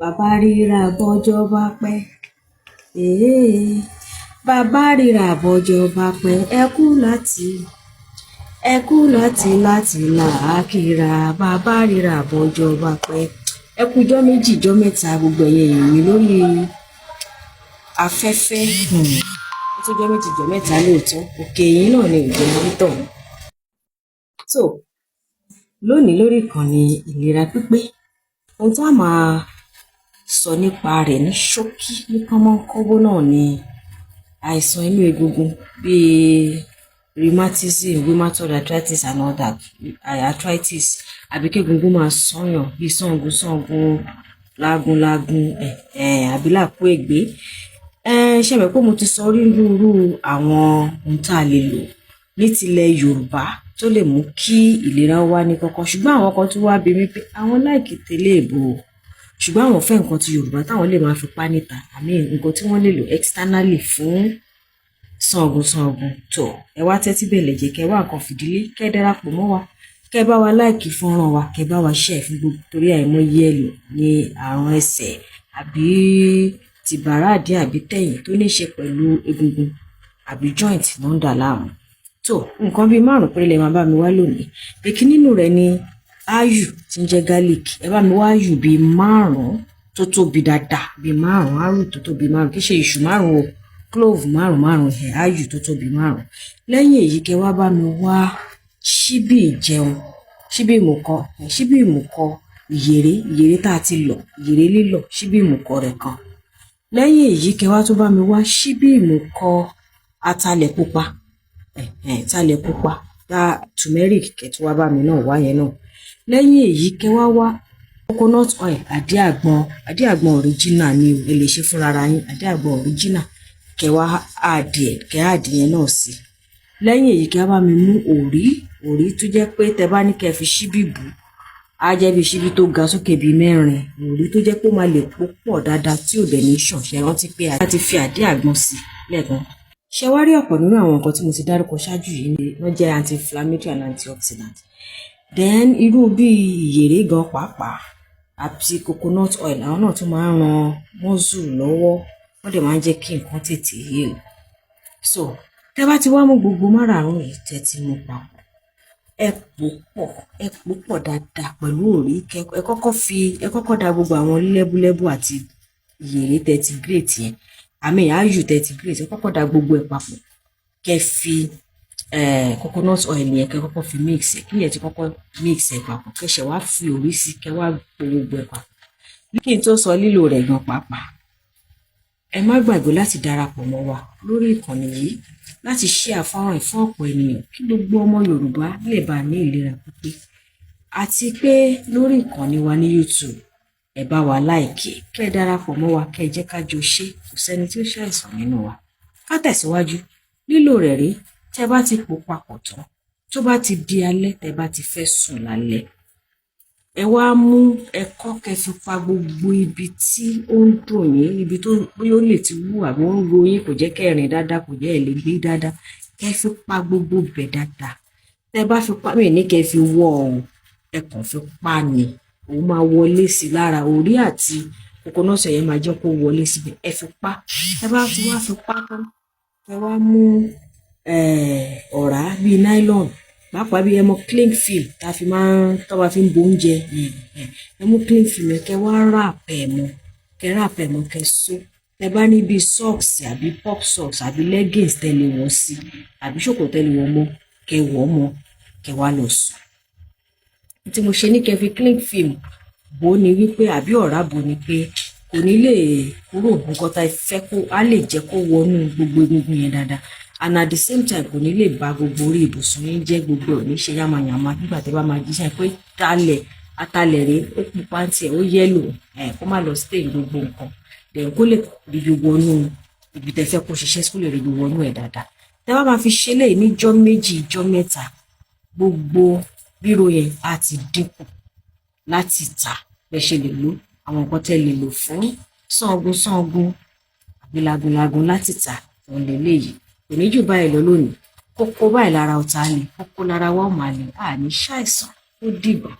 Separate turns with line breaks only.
bàbá ríra bọ́jọ́ bá pẹ́. Èé, bàbá ríra bọ́jọ́ bá pẹ́. Ẹ kú láti làákìrà. Bàbá ríra bọ́jọ́ bá pẹ́. Ẹ kú jọ́ méjì jọ́ mẹ́ta gbogbo ẹ̀yẹ èèyàn lórí afẹ́fẹ́. Ó tó jọ́ méjì jọ́ mẹ́ta lóòótọ́. Òkè yìí náà ni ìjọba tọ̀. So lónìí lórí ìkànnì ìlera pípé, ohun tí a máa sọ nípa rẹ̀ ní ṣókí ní kánmọ́nkóbó náà ni àìsàn inú egungun bíi rheumatism, rheumatoid arthritis and all that, arthritis, àbí kí egungun máa sọ́yàn bíi sàngún, lágúnlágún, àbí làkú ègbé. Ṣé mọ̀ pé mo ti sọ rírú àwọn ohun tá a lè lò ní tilẹ̀ Yorùbá tó lè mú kí ìlera wá ní kọ́kọ́, ṣùgbọ́n àwọn kan tó wá bí mi pé àwọn láìkì tẹ́lẹ̀ èbò, ṣùgbọ́n àwọn fẹ́ nǹkan ti Yorùbá táwọn lè máa fi pa níta, àmì nǹkan tí wọ́n lè lò externally fún sàngún tó. Ẹ wá tẹ́tí bẹ̀lẹ̀ jẹ́ kẹ́ wá nǹkan fìdílé, kẹ́ darapọ̀ mọ́ wa, kẹ́ bá wa láìkì fọ́nrán wa, kẹ́ bá wa share fún gbogbo, torí àìmọye ẹlò ní àrùn ẹsẹ̀ àbí tìbàràdì àbí tẹ̀yìn tó ní ṣe pẹ̀lú egungun àbí joint ló ń dà láàmú. So nǹkan bíi 5 péré lè máa bá mi wá lónìí. Èkí nínú rẹ̀ ni áyù tí ń jẹ́ garlic. Ẹ bá mi wá áyù bíi 5 tó tóbi dáadáa, bíi 5 áyù tó tóbi 5, kì í ṣe ìṣù 5 o, clove 5 áyù tó tóbi 5. Lẹ́yìn èyí kẹ́ wá bá mi wá ṣíbí ìjẹun, ṣíbí ìmùkọ ìyèré tá a ti lọ, ìyèré lílọ̀, ṣíbí ìmùkọ rẹ̀ kan. Lẹ́yìn èyí kẹ́ wá tó bá mi wá ṣíbí ìmùkọ atalẹ̀ pupa, talẹ̀ pupa, turmeric kẹ́tù wá bá mi náà wá yẹn náà. Lẹ́yìn èyí kẹ́ wá coconut oil, àdíàgbọn original ni ẹ lè ṣe fúnra ara yín, àdíàgbọn original kẹ́ wá àdì yẹn náà sí. Lẹ́yìn èyí kẹ́ wá bá mi mú òrí tó jẹ́ pé tẹ bá ní kẹ́ fi ṣíbí bù á jẹ́ bí ṣíbí tó ga sókè bíi 4, òrí tó jẹ́ pé ó máa lè pọ̀ dáadáa tí ò dẹ̀ ní ṣàn. Ṣe rántí pé a ti fi àdíàgbọn sí lẹ́ẹ̀kan. Ṣé wá rí ọ̀pọ̀ nínú àwọn nǹkan tí mo ti dárúkọ ṣáájú yìí ni wọ́n jẹ́ anti-inflammatory and antioxidant. Then irú bíi ìyèré gan pàápàá àti coconut oil, àwọn náà tún máa ń ran muscle lọ́wọ́, wọ́n dẹ̀ máa ń jẹ́ kí nǹkan tètè heal. So tẹ́ bá ti wá mú gbogbo márààrún yìí tẹ́ ti mú papọ̀, ẹ pò pọ̀ dáadáa pẹ̀lú òrí. Ẹ kọ́kọ́ da gbogbo àwọn lẹ́búlẹ́bú àti ìyèré tẹ́ ti grate yẹn, àmì áyù tẹ́ ti grate, ẹ kọ́kọ́ da gbogbo ẹ̀ papọ̀. Kẹ́ fi coconut oil yẹn kẹ́ kọ́kọ́ fi mix ẹ̀, kí yẹn ti kọ́kọ́ mix ẹ̀ papọ̀, kẹ́ ṣẹ̀ wá fi òrí sí, kẹ́ wá po gbogbo ẹ̀ papọ̀. Kí n tó sọ lílò rẹ̀ gan pàápàá, ẹ má gbàgbé láti darapọ̀ mọ́ wa lórí ìkànnì yìí láti share fọ́nrán fún ọ̀pọ̀ ènìyàn kí gbogbo ọmọ Yorùbá lè bá ní ìlera pípé. Àti pé lórí ìkànnì wa ní YouTube, ẹ bá wa like, kẹ́ darapọ̀ mọ́ wa, kẹ́ jẹ́ ká jọ ṣe, kò sẹ́ni tí ó ṣàìsàn nínú wa. Ká tẹ̀síwájú. Lílò rẹ̀ rí, tẹ́ bá ti pò papọ̀ tán, tó bá ti di alẹ́, tẹ́ bá ti fẹ́ sùn lálẹ́, ẹ wá mú ẹ̀kọ́ kẹ́ fi pa gbogbo ibi tí ó ń dùn yín, ibi tó bóyá ó lè ti wú àbí ó ń ro yín, kò jẹ́ kẹ́ rìn dáadáa, kò jẹ́ ẹ lè gbé dáadáa, kẹ́ fi pa gbogbo bẹ̀ dáadáa. Tẹ́ bá fi pa, mi ní kẹ́ fi wọ́ ọ, ẹ kàn fi pa ni, òun máa wọlé sí lára, òrí àti coconut yẹn máa jẹ́ kó wọlé síbẹ̀, ẹ fi pa. Tẹ́ bá ti wá fi pa tán, ẹ wá mú ọ̀rá bíi nylon, pàápàá bí ẹ mọ cling film tá fi ń bo oúnjẹ, ẹ mú cling film kẹ́ wá wrap ẹ̀ mọ́, kẹ́ so. Tẹ́ bá ní bíi socks àbí pop socks àbí leggings tẹ́ lè wọ̀ sí, àbí ṣòkòtò tẹ́ lè wọ̀ mọ́, kẹ́ wọ̀ mọ́, kẹ́ wá lọ sùn. Tí mo ṣe ní kẹ́ fi cling film bò ní wípé, àbí ọ̀rá bò ní pé kò ní lè kúrò, nǹkan tá fẹ́ kó á lè jẹ́ kó wọnú gbogbo egungun yẹn dáadáa, and at the same time kò ní lè ba gbogbo orí ibùsùn yín jẹ́, gbogbo ò ní ṣe yàmàyàmà nígbà tẹ́ bá máa jíṣẹ́ pé atalẹ̀ rẹ̀ ó pupa ń tiẹ̀ ó yẹ́lò, kó má lọ stain gbogbo nǹkan, then kó lè ríbi wọnú ibi tẹ́ fẹ́ kó ṣiṣẹ́, kó lè ríbi wọnú ẹ̀ dáadáa. Tẹ́ bá máa fi ṣe lè ní jọ́ méjì jọ́ mẹ́ta, gbogbo ríro yẹn á ti dínkù láti ta. Bẹ́ẹ̀ ṣe lè lò àwọn nǹkan tẹ́ lè lò fún sàngún àbí lágúnlágún láti ta, òun lè léyìí. Kò ní jù báyìí lọ lónìí. Kókó báyìí lára ọ̀tá ni, kókó lára wa ò máa lè, àní ṣàìsàn. Ó dìgbà.